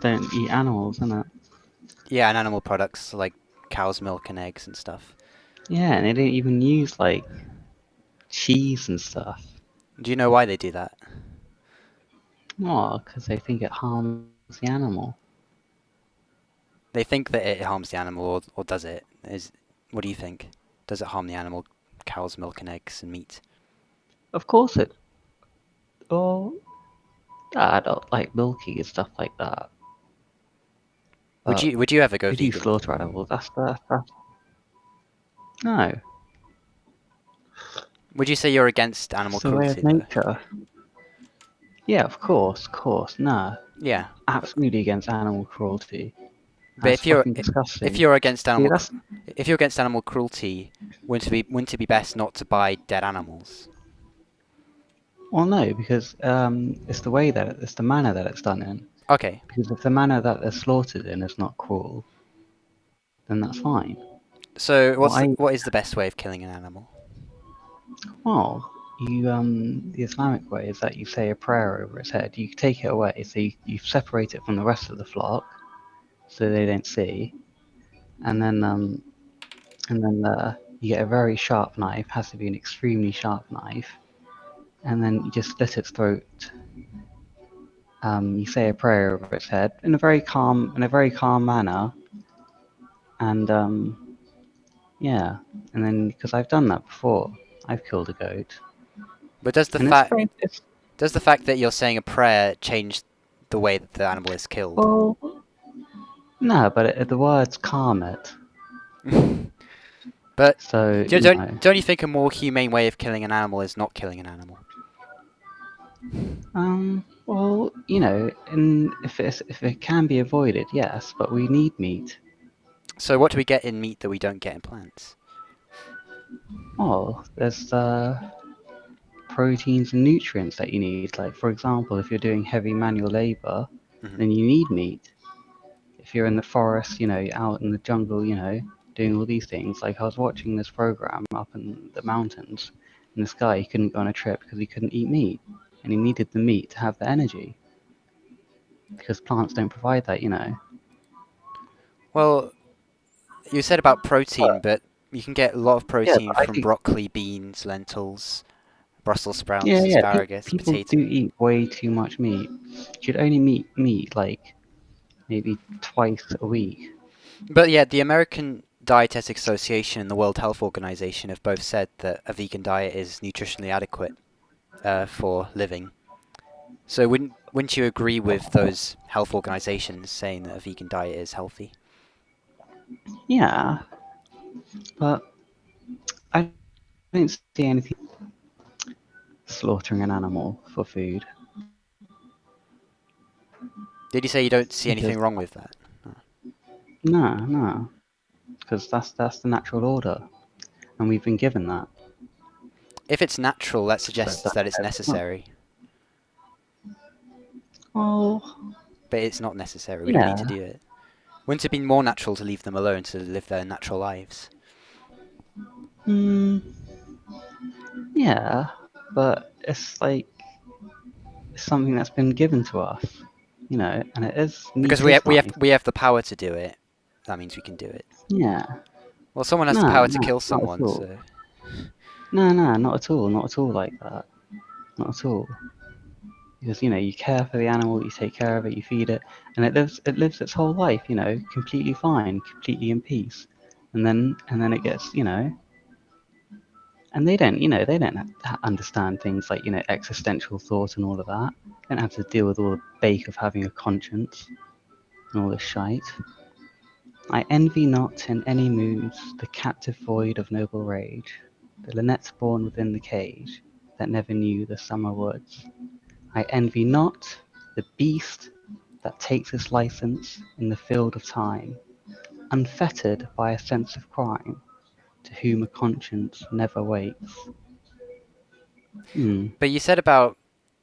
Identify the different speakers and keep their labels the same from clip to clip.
Speaker 1: don't eat animals, isn't it?
Speaker 2: Yeah, and animal products like cow's milk and eggs and stuff.
Speaker 1: Yeah, and they don't even use like cheese and stuff.
Speaker 2: Do you know why they do that?
Speaker 1: Oh, because they think it harms the animal.
Speaker 2: They think that it harms the animal, or does it? What do you think? Does it harm the animal, cow's milk and eggs and meat?
Speaker 1: Of course it. Well, I don't like milky and stuff like that. But
Speaker 2: Would you ever go
Speaker 1: we do
Speaker 2: vegan?
Speaker 1: slaughter animals. That's no.
Speaker 2: Would you say you're against animal
Speaker 1: It's the way
Speaker 2: cruelty
Speaker 1: of
Speaker 2: though?
Speaker 1: nature. Yeah, of course. No,
Speaker 2: Yeah,
Speaker 1: absolutely against animal cruelty.
Speaker 2: but
Speaker 1: That's fucking disgusting.
Speaker 2: if you're against
Speaker 1: See, that's
Speaker 2: animal cruelty, wouldn't it be best not to buy dead animals?
Speaker 1: well, no, because it's the way that it's the manner that it's done in.
Speaker 2: Okay,
Speaker 1: Because if the manner that they're slaughtered in is not cruel, then that's fine.
Speaker 2: so
Speaker 1: What I
Speaker 2: what is the best way of killing an animal?
Speaker 1: well, you the Islamic way is that you say a prayer over its head. You take it away, so you separate it from the rest of the flock, so they don't see, and then you get a very sharp knife. Has to be an extremely sharp knife, and then you just slit its throat. You say a prayer over its head in a very calm manner, and yeah, and then because I've done that before, I've killed a goat,
Speaker 2: But
Speaker 1: and it's
Speaker 2: does the fact that you're saying a prayer change the way that the animal is killed?
Speaker 1: well, no, but the words calm it,
Speaker 2: But
Speaker 1: so you know,
Speaker 2: don't you think a more humane way of killing an animal is not killing an animal?
Speaker 1: well, you know, and if it can be avoided, yes, but we need meat.
Speaker 2: So what do we get in meat that we don't get in plants?
Speaker 1: Well, there's proteins and nutrients that you need. Like, for example, if you're doing heavy manual labor,
Speaker 2: Mhm.
Speaker 1: then you need meat. If you're in the forest, you know, you're out in the jungle, you know, doing all these things. Like, I was watching this program up in the mountains, and this guy, he couldn't go on a trip because he couldn't eat meat, and he needed the meat to have the energy because plants don't provide that, you know.
Speaker 2: Well, you said about protein,
Speaker 1: But
Speaker 2: but you can get a lot of
Speaker 1: yeah,
Speaker 2: protein
Speaker 1: but I
Speaker 2: from
Speaker 1: think
Speaker 2: broccoli, beans, lentils, Brussels
Speaker 1: yeah,
Speaker 2: sprouts,
Speaker 1: yeah,
Speaker 2: asparagus,
Speaker 1: people do
Speaker 2: potato.
Speaker 1: eat way too much meat. You should only eat meat like maybe twice a week.
Speaker 2: But yeah, the American Dietetic Association and the World Health Organization have both said that a vegan diet is nutritionally adequate for living. So wouldn't you agree with those health organizations saying that a vegan diet is healthy?
Speaker 1: Yeah, but I don't see anything slaughtering an animal for food
Speaker 2: Did you say you don't see
Speaker 1: because
Speaker 2: anything wrong with that?
Speaker 1: no, because that's the natural order, and we've been given that.
Speaker 2: If it's natural, that
Speaker 1: So
Speaker 2: suggests that it's necessary,
Speaker 1: well,
Speaker 2: but it's not necessary. We don't need to
Speaker 1: yeah,
Speaker 2: do it. Wouldn't it be more natural to leave them alone to live their natural lives?
Speaker 1: mm, yeah, but it's like it's something that's been given to us, you know, and it is
Speaker 2: Because
Speaker 1: meat is nice.
Speaker 2: we have the power to do it. That means we can do it.
Speaker 1: Yeah,
Speaker 2: Well, someone has the
Speaker 1: no,
Speaker 2: power to
Speaker 1: no,
Speaker 2: kill
Speaker 1: not at
Speaker 2: someone,
Speaker 1: all.
Speaker 2: so
Speaker 1: No, not at all like that. Not at all. Because you know you care for the animal, you take care of it, you feed it, and it lives its whole life, you know, completely fine, completely in peace, and then it gets, you know, and they don't, you know, they don't understand things like, you know, existential thought and all of that. They don't have to deal with all the bake of having a conscience and all this shite. I envy not in any moods the captive void of noble rage, the linnets born within the cage that never knew the summer woods. I envy not the beast that takes its license in the field of time, unfettered by a sense of crime, to whom a conscience never wakes. Hmm.
Speaker 2: But you said about,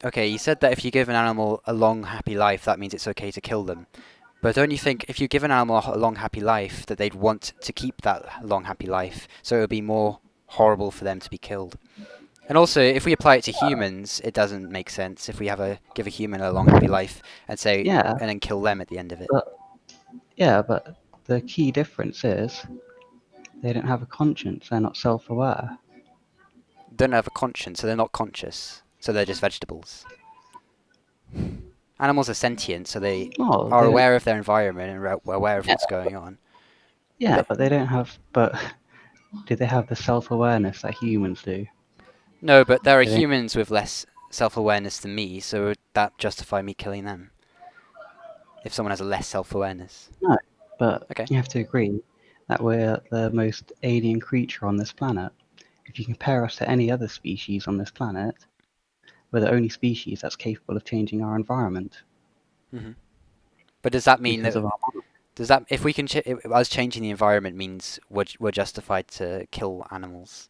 Speaker 2: okay, you said that if you give an animal a long, happy life, that means it's okay to kill them. But don't you think if you give an animal a long, happy life, that they'd want to keep that long, happy life, so it would be more horrible for them to be killed? And also, if we apply it to humans, it doesn't make sense. If we give a human a long, happy life and
Speaker 1: Yeah,
Speaker 2: then kill them at the end of it.
Speaker 1: but but the key difference is they don't have a conscience. They're not self-aware.
Speaker 2: They don't have a conscience, so they're not conscious. So they're just vegetables. Animals are sentient, so they
Speaker 1: Oh,
Speaker 2: are
Speaker 1: they don't.
Speaker 2: aware of their environment and aware of
Speaker 1: Yeah,
Speaker 2: what's going on.
Speaker 1: yeah,
Speaker 2: But
Speaker 1: but they don't have. But do they have the self-awareness that humans do?
Speaker 2: no, but there are
Speaker 1: They don't.
Speaker 2: humans with less self-awareness than me, so would that justify me killing them? If someone has a less self-awareness.
Speaker 1: No, but
Speaker 2: Okay.
Speaker 1: you have to agree that we're the most alien creature on this planet. If you compare us to any other species on this planet, we're the only species that's capable of changing our environment
Speaker 2: hmm But does that mean
Speaker 1: because
Speaker 2: that
Speaker 1: of our.
Speaker 2: if we can if us changing the environment means we're justified to kill animals?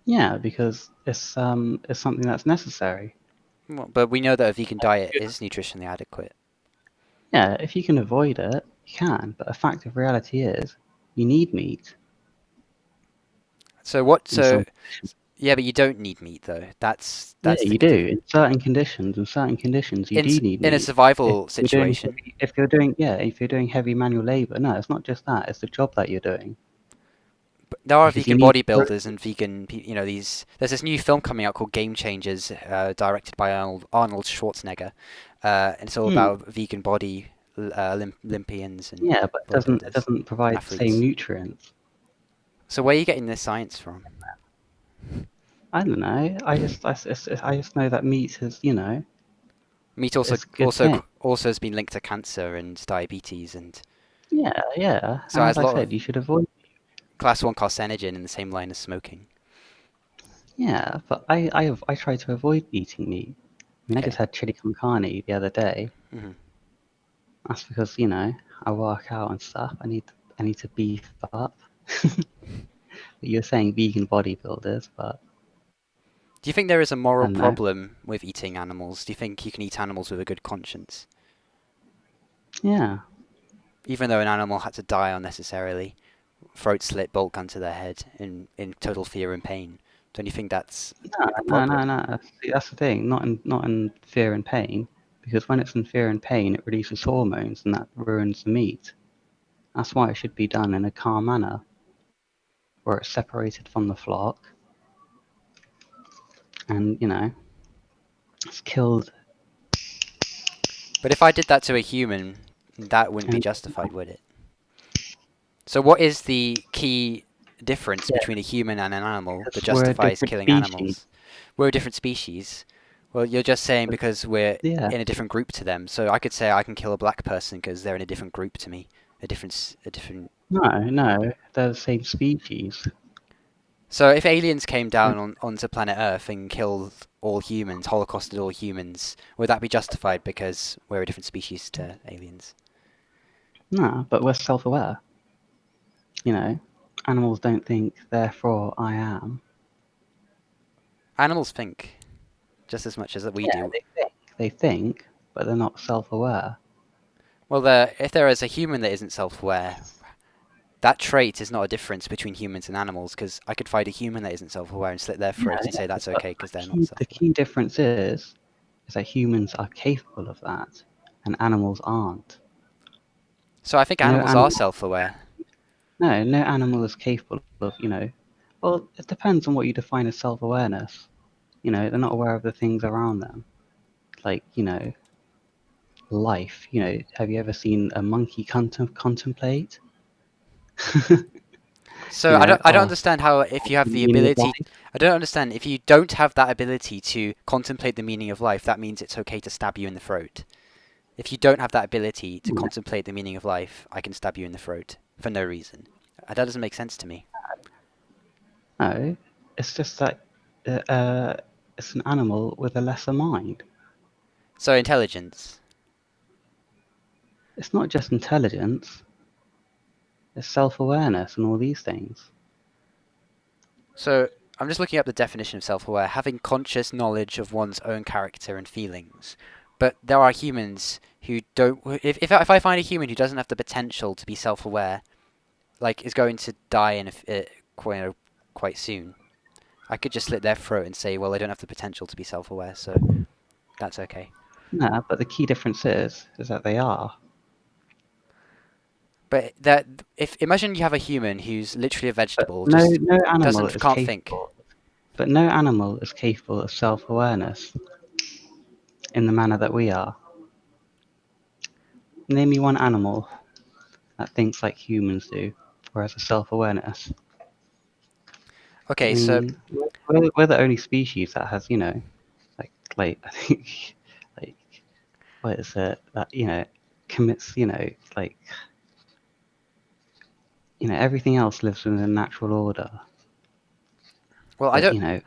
Speaker 1: Yeah, because it's something that's necessary.
Speaker 2: Well, but we know that a vegan diet is nutritionally adequate.
Speaker 1: Yeah, if you can avoid it, you can. But a fact of reality is, you need meat
Speaker 2: So what?
Speaker 1: in
Speaker 2: So
Speaker 1: some.
Speaker 2: yeah, but you don't need meat though.
Speaker 1: Yeah,
Speaker 2: That's the
Speaker 1: you do.
Speaker 2: diff
Speaker 1: In certain conditions, you do need
Speaker 2: in a
Speaker 1: meat. If
Speaker 2: survival
Speaker 1: you're doing,
Speaker 2: situation.
Speaker 1: if you're doing heavy manual labor, no, it's not just that. It's the job that you're doing
Speaker 2: But there are
Speaker 1: because you
Speaker 2: vegan
Speaker 1: need.
Speaker 2: bodybuilders and vegan, these. There's this new film coming out called Game Changers, directed by Arnold Schwarzenegger, and it's all
Speaker 1: Hmm.
Speaker 2: about vegan body Olympians and
Speaker 1: Yeah, but it
Speaker 2: bodybuilders,
Speaker 1: doesn't provide the same
Speaker 2: athletes.
Speaker 1: nutrients.
Speaker 2: So where are you getting this science from?
Speaker 1: I don't know. I just know that meat is,
Speaker 2: Meat
Speaker 1: it's a good thing.
Speaker 2: also has been linked to cancer and diabetes, and
Speaker 1: Yeah, yeah.
Speaker 2: so
Speaker 1: And
Speaker 2: has
Speaker 1: as
Speaker 2: a
Speaker 1: I
Speaker 2: lot of
Speaker 1: said, you should avoid.
Speaker 2: class one carcinogen in the same line as smoking.
Speaker 1: Yeah, but I try to avoid eating meat. I mean, I just
Speaker 2: Okay.
Speaker 1: had chili con carne the other day.
Speaker 2: hmm
Speaker 1: That's because, I work out and stuff. I need to beef up. You're saying vegan bodybuilders, but
Speaker 2: Do you think there is a
Speaker 1: I
Speaker 2: moral
Speaker 1: don't know.
Speaker 2: problem with eating animals? Do you think you can eat animals with a good conscience,
Speaker 1: Yeah.
Speaker 2: even though an animal had to die unnecessarily, throat slit, bolt gun to their head, in total fear and pain? Don't you think that's
Speaker 1: No,
Speaker 2: a
Speaker 1: no, no,
Speaker 2: problem?
Speaker 1: no. See, that's the thing. Not in fear and pain, because when it's in fear and pain, it releases hormones, and that ruins the meat. That's why it should be done in a calm manner, where it's separated from the flock, and it's killed.
Speaker 2: But if I did that to a human, that wouldn't be
Speaker 1: And
Speaker 2: justified, would it? So what is the key difference
Speaker 1: yeah,
Speaker 2: between a human and an animal that
Speaker 1: because we're a
Speaker 2: justifies
Speaker 1: different
Speaker 2: killing
Speaker 1: species.
Speaker 2: animals? We're a different species. Well, you're just saying
Speaker 1: But
Speaker 2: because we're
Speaker 1: yeah,
Speaker 2: in a different group to them. So I could say I can kill a black person because they're in a different group to me, a different.
Speaker 1: no, they're the same species.
Speaker 2: So if aliens came
Speaker 1: And
Speaker 2: down onto planet Earth and killed all humans, holocausted all humans, would that be justified because we're a different species to aliens?
Speaker 1: no, but we're self-aware. You know, animals don't think, therefore I am.
Speaker 2: Animals think just as much as that we
Speaker 1: Yeah,
Speaker 2: do.
Speaker 1: they think. They think, but they're not self-aware.
Speaker 2: Well, if there is a human that isn't self-aware, that trait is not a difference between humans and animals, because I could find a human that isn't self-aware and slit their
Speaker 1: Yeah,
Speaker 2: throat and
Speaker 1: yeah.
Speaker 2: say that's
Speaker 1: But
Speaker 2: okay because they're not
Speaker 1: the
Speaker 2: self-aware.
Speaker 1: key difference is that humans are capable of that, and animals aren't.
Speaker 2: So I think
Speaker 1: No
Speaker 2: animals are
Speaker 1: animal,
Speaker 2: self-aware.
Speaker 1: no animal is capable of, Well, it depends on what you define as self-awareness. They're not aware of the things around them, like life. Have you ever seen a monkey contemplate?
Speaker 2: So I don't
Speaker 1: Oh,
Speaker 2: understand how if you
Speaker 1: the
Speaker 2: have the
Speaker 1: meaning of
Speaker 2: ability,
Speaker 1: life.
Speaker 2: I don't understand if you don't have that ability to contemplate the meaning of life, that means it's okay to stab you in the throat. If you don't have that ability to contemplate the meaning of life, I can stab you in the throat for no reason. That doesn't make sense to me.
Speaker 1: No, it's just that uh, it's an animal with a lesser mind.
Speaker 2: So intelligence.
Speaker 1: It's not just intelligence, it's self-awareness and all these things.
Speaker 2: So I'm just looking up the definition of self-aware, having conscious knowledge of one's own character and feelings. But there are humans who don't. If I find a human who doesn't have the potential to be self-aware, like is going to die in quite soon, I could just slit their throat and say, well, they don't have the potential to be self-aware, so that's okay.
Speaker 1: No, but the key difference is that they are.
Speaker 2: But that if imagine you have a human who's literally a
Speaker 1: But
Speaker 2: vegetable,
Speaker 1: no,
Speaker 2: just
Speaker 1: no animal
Speaker 2: doesn't
Speaker 1: is
Speaker 2: can't think.
Speaker 1: capable. But no animal is capable of self-awareness in the manner that we are. Name me one animal that thinks like humans do, or has a self-awareness. I
Speaker 2: Okay, so
Speaker 1: mean, we're the only species that has, like I think, like what is it that commits, everything else lives within a natural order.
Speaker 2: well, I
Speaker 1: But
Speaker 2: don't.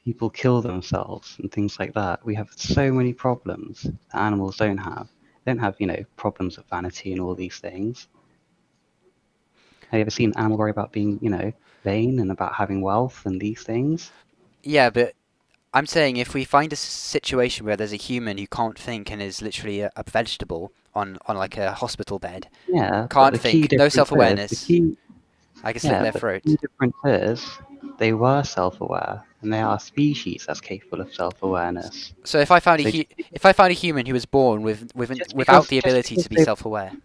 Speaker 1: people kill themselves and things like that. We have so many problems that animals don't have. They don't have, problems of vanity and all these things. Have you ever seen an animal worry about being, vain and about having wealth and these things?
Speaker 2: Yeah, but I'm saying if we find a situation where there's a human who can't think and is literally a vegetable on like a hospital bed,
Speaker 1: Yeah, but
Speaker 2: can't
Speaker 1: the key
Speaker 2: think, no
Speaker 1: difference is
Speaker 2: self-awareness, I can slit their
Speaker 1: the key
Speaker 2: throat.
Speaker 1: difference is they were self-aware and they are a species that's capable of self-awareness.
Speaker 2: So if I found a
Speaker 1: So just,
Speaker 2: if I found a human who was born
Speaker 1: just
Speaker 2: without
Speaker 1: because
Speaker 2: the
Speaker 1: just
Speaker 2: ability
Speaker 1: because
Speaker 2: to be
Speaker 1: they
Speaker 2: self-aware,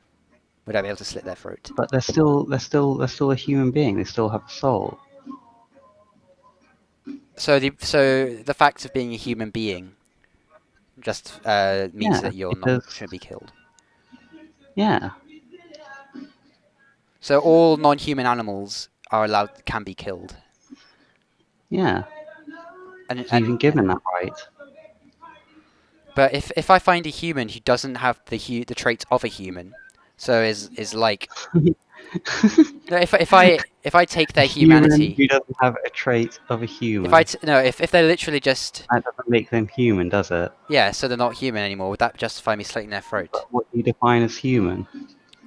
Speaker 2: would I be able to slit their throat?
Speaker 1: but they're still a human being. They still have a soul.
Speaker 2: So the fact of being a human being just means
Speaker 1: Yeah,
Speaker 2: that you're not
Speaker 1: because
Speaker 2: shouldn't be killed.
Speaker 1: yeah,
Speaker 2: So all non-human animals are can be killed.
Speaker 1: yeah.
Speaker 2: And
Speaker 1: Because you've
Speaker 2: and
Speaker 1: been given that right.
Speaker 2: but if I find a human who doesn't have the traits of a human, so is like no, if I take
Speaker 1: A
Speaker 2: their
Speaker 1: human
Speaker 2: humanity,
Speaker 1: who doesn't have a trait of a
Speaker 2: if I
Speaker 1: human,
Speaker 2: no, if they're literally just
Speaker 1: that doesn't make them human, does it?
Speaker 2: yeah, so they're not human anymore, would that justify me slitting their throat?
Speaker 1: But what do you define as human?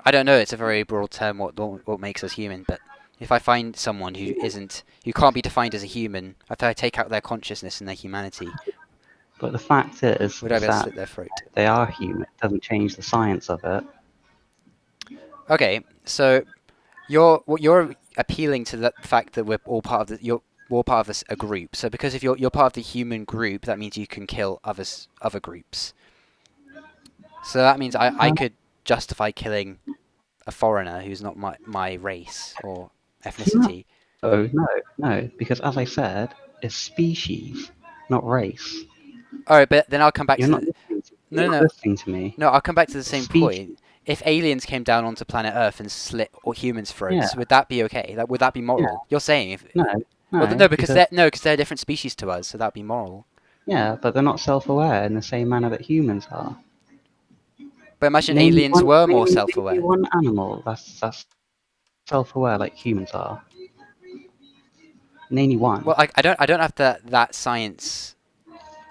Speaker 2: I don't know. It's a very broad term. What makes us human? But if I find someone who can't be defined as a human, if I take out their consciousness and their humanity,
Speaker 1: But the fact is,
Speaker 2: would I
Speaker 1: is
Speaker 2: be able to
Speaker 1: that
Speaker 2: slit their throat?
Speaker 1: they are human. It doesn't change the science of it.
Speaker 2: Okay, so you're appealing to the fact that we're all part of you're all part of a group. So because if you're part of the human group, that means you can kill other groups. So that means I
Speaker 1: Um,
Speaker 2: could justify killing a foreigner who's not my race or
Speaker 1: no,
Speaker 2: ethnicity.
Speaker 1: no, because as I said, it's species, not race.
Speaker 2: All right, but then I'll come back
Speaker 1: You're
Speaker 2: to
Speaker 1: not listening to, you're
Speaker 2: no,
Speaker 1: not
Speaker 2: no,
Speaker 1: listening to me.
Speaker 2: no. I'll come back to the
Speaker 1: It's
Speaker 2: same point.
Speaker 1: species.
Speaker 2: If aliens came down onto planet Earth and slit all humans'
Speaker 1: Yeah,
Speaker 2: throats, would that be okay? Would that be
Speaker 1: yeah.
Speaker 2: moral? You're saying if
Speaker 1: No,
Speaker 2: well,
Speaker 1: no,
Speaker 2: no, because
Speaker 1: because
Speaker 2: they're a different species to us, so that'd be moral.
Speaker 1: yeah, but they're not self-aware in the same manner that humans are.
Speaker 2: But imagine aliens were more
Speaker 1: Name me
Speaker 2: self-aware.
Speaker 1: one animal that's self-aware like humans are. Name me one.
Speaker 2: Well, I don't have that science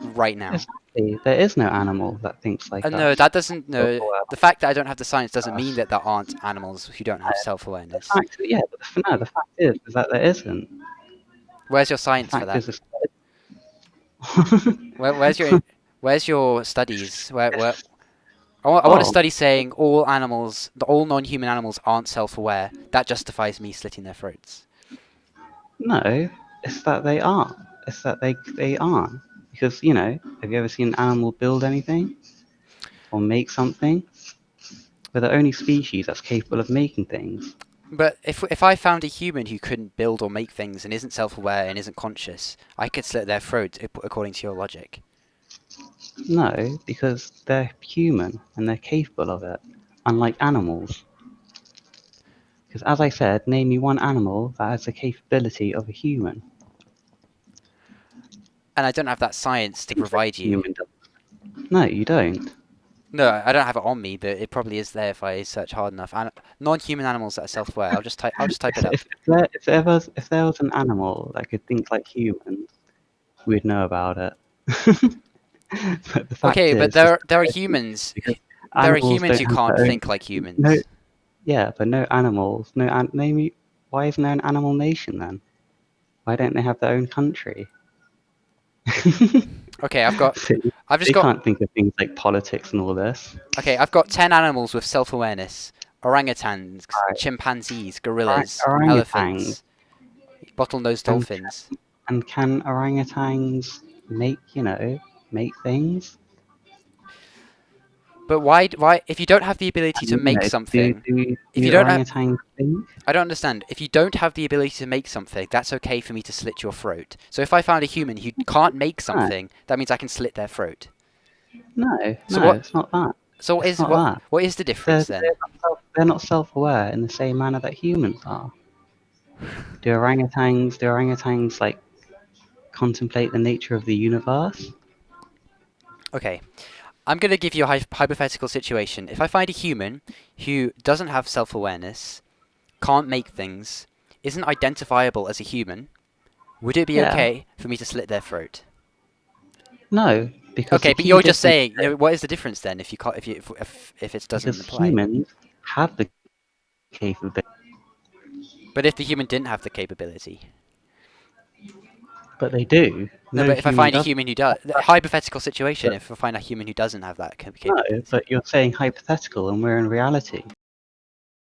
Speaker 2: right now.
Speaker 1: Exactly. There is no animal that thinks like
Speaker 2: No,
Speaker 1: us.
Speaker 2: that doesn't. No,
Speaker 1: Self-aware
Speaker 2: the fact that I don't have the science doesn't
Speaker 1: like
Speaker 2: mean
Speaker 1: us.
Speaker 2: that there aren't animals who don't have
Speaker 1: The
Speaker 2: self-awareness.
Speaker 1: fact, yeah, but no, the fact is that there isn't.
Speaker 2: Where's your
Speaker 1: The
Speaker 2: science for
Speaker 1: fact
Speaker 2: that?
Speaker 1: is,
Speaker 2: Where, where's your where's your studies? Where
Speaker 1: it's
Speaker 2: I want a
Speaker 1: oh
Speaker 2: study saying all non-human animals aren't self-aware. That justifies me slitting their throats.
Speaker 1: no, it's that they aren't. It's that they aren't because have you ever seen an animal build anything or make something? We're the only species that's capable of making things.
Speaker 2: But if I found a human who couldn't build or make things and isn't self-aware and isn't conscious, I could slit their throat according to your logic.
Speaker 1: No, because they're human and they're capable of it, unlike animals. Because as I said, name me one animal that has the capability of a human.
Speaker 2: And I don't have that science to
Speaker 1: Things like
Speaker 2: provide
Speaker 1: a
Speaker 2: you.
Speaker 1: human does. No, you don't.
Speaker 2: No, I don't have it on me, but it probably is there if I search hard enough. And non-human animals that are self-aware, I'll just type it up.
Speaker 1: If there was an animal that could think like humans, we'd know about it. But the fact
Speaker 2: Okay, but
Speaker 1: is
Speaker 2: there are humans
Speaker 1: because
Speaker 2: there are
Speaker 1: animals
Speaker 2: humans
Speaker 1: don't
Speaker 2: who
Speaker 1: have
Speaker 2: can't
Speaker 1: their own.
Speaker 2: think like
Speaker 1: No,
Speaker 2: humans.
Speaker 1: yeah, but no animals. Name me. Why isn't there an animal nation then? Why don't they have their own country?
Speaker 2: Okay,
Speaker 1: See,
Speaker 2: I've just
Speaker 1: they
Speaker 2: got
Speaker 1: can't think of things like politics and all this.
Speaker 2: okay, I've got 10 animals with self-awareness. Orangutans,
Speaker 1: Right.
Speaker 2: chimpanzees, gorillas,
Speaker 1: Orangutans
Speaker 2: elephants, bottlenose
Speaker 1: and
Speaker 2: dolphins.
Speaker 1: And can orangutans make things?
Speaker 2: But why, if you don't have the ability to
Speaker 1: And,
Speaker 2: make
Speaker 1: do
Speaker 2: something,
Speaker 1: do
Speaker 2: if you
Speaker 1: do
Speaker 2: don't have,
Speaker 1: orangutans think?
Speaker 2: I don't understand. If you don't have the ability to make something, that's okay for me to slit your throat. So if I found a human who can't make
Speaker 1: No,
Speaker 2: something, that means I can slit their throat.
Speaker 1: no,
Speaker 2: So
Speaker 1: no.
Speaker 2: what?
Speaker 1: It's not that.
Speaker 2: So what
Speaker 1: It's
Speaker 2: is
Speaker 1: not that.
Speaker 2: what is the difference then?
Speaker 1: They're not self-aware in the same manner that humans are. Do orangutans like contemplate the nature of the universe?
Speaker 2: Okay, I'm going to give you a hypothetical situation. If I find a human who doesn't have self-awareness, can't make things, isn't identifiable as a human, would it be
Speaker 1: Yeah.
Speaker 2: okay for me to slit their throat?
Speaker 1: No, because the
Speaker 2: Okay, but
Speaker 1: key
Speaker 2: you're just
Speaker 1: difference
Speaker 2: saying, what is the difference then if you can't, if it doesn't
Speaker 1: because
Speaker 2: apply?
Speaker 1: humans have the capability,
Speaker 2: But if the human didn't have the capability?
Speaker 1: but they do.
Speaker 2: No,
Speaker 1: No
Speaker 2: but if I
Speaker 1: human
Speaker 2: find a
Speaker 1: does.
Speaker 2: human who does, hypothetical situation,
Speaker 1: But
Speaker 2: if I find a human who doesn't have that
Speaker 1: no,
Speaker 2: capability.
Speaker 1: but you're saying hypothetical, and we're in reality.